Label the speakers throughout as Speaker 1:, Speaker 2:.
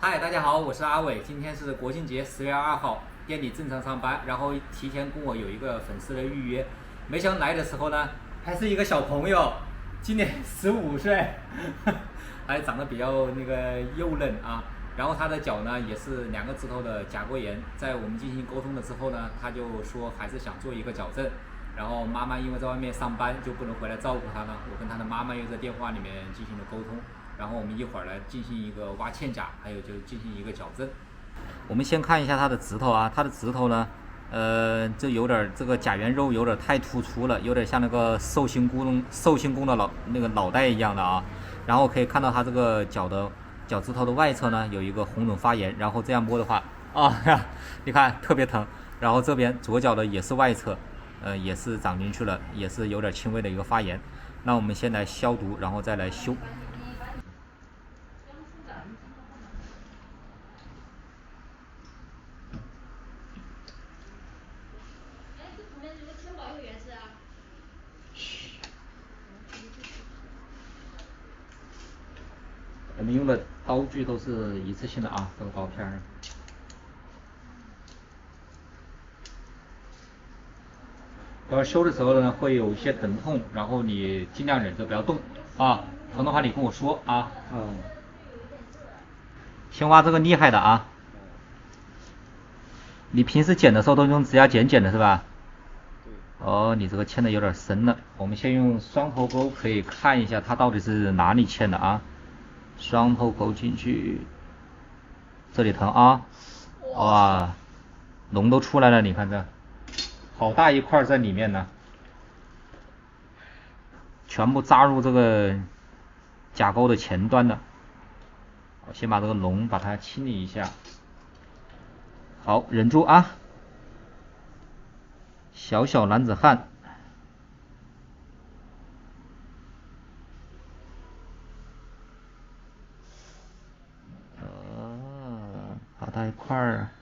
Speaker 1: 嗨，大家好，我是阿伟。今天是国庆节10月2号，店里正常上班，然后提前跟我有一个粉丝的预约，没想到来的时候呢，还是一个小朋友，今年15岁，还长得比较那个幼嫩啊。然后他的脚呢也是2个指头的甲沟炎，在我们进行沟通了之后呢，他就说还是想做一个矫正。然后妈妈因为在外面上班就不能回来照顾他呢，我跟他的妈妈又在电话里面进行了沟通。然后我们一会儿来进行一个挖嵌甲，还有就进行一个矫正。我们先看一下它的指头啊，它的指头呢，就有点这个甲缘肉有点太突出了，有点像那个寿星公的脑袋一样的啊。然后可以看到它这个脚趾头的外侧呢有一个红肿发炎，然后这样摸的话啊，你看特别疼。然后这边左脚的也是外侧，也是长进去了，也是有点轻微的一个发炎。那我们先来消毒，然后再来修。我们用的刀具都是一次性的啊，这个刀片。要修的时候呢，会有一些疼痛，然后你尽量忍着不要动啊。疼的话你跟我说啊。先挖这个厉害的啊。你平时剪的时候都用指甲剪剪的是吧？哦，你这个嵌的有点深了。我们先用双头钩，可以看一下它到底是哪里嵌的啊。双头钩进去，这里疼啊。哇，脓都出来了，你看这，好大一块在里面呢。全部扎入这个甲沟的前端的。我先把这个脓把它清理一下。好，忍住啊。小男子汉。好大一块啊。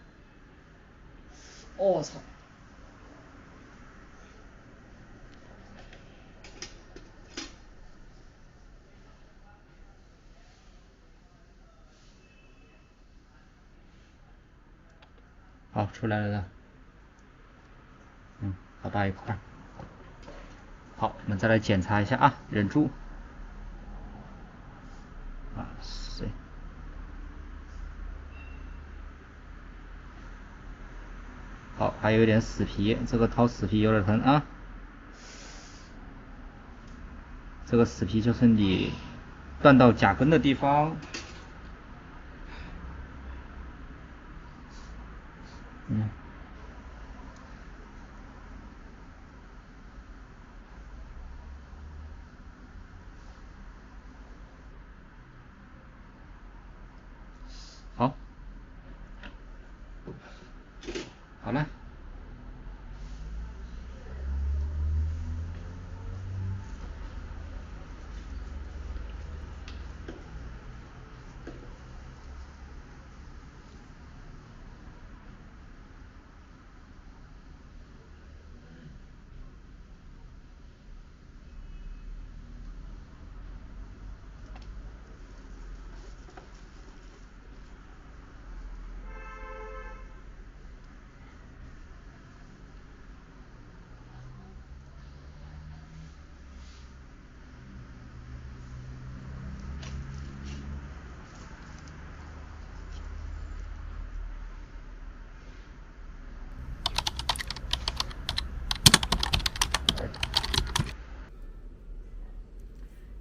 Speaker 2: 我操！
Speaker 1: 好，出来了。好大一块。好，我们再来检查一下啊，忍住。好，还有一点死皮，这个掏死皮有点疼啊。这个死皮就是你断到甲根的地方。好，好了。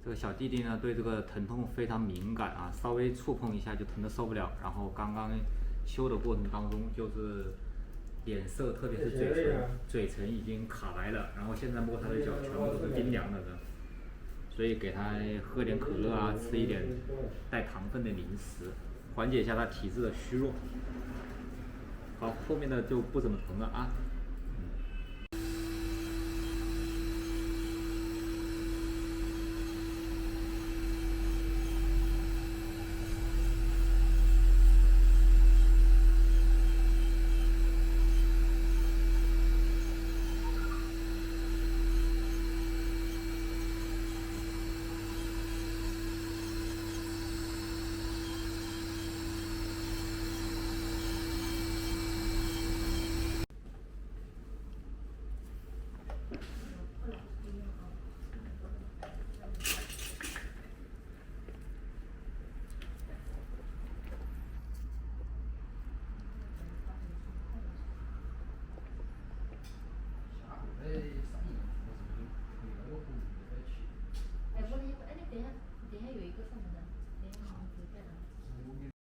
Speaker 1: 这个小弟弟呢，对这个疼痛非常敏感啊，稍微触碰一下就疼得受不了。然后刚刚修的过程当中，就是脸色，特别是嘴唇已经卡白了。然后现在摸他的脚，全部都是冰凉的，所以给他喝点可乐啊，吃一点带糖分的零食，缓解一下他体质的虚弱。好，后面的就不怎么疼了啊。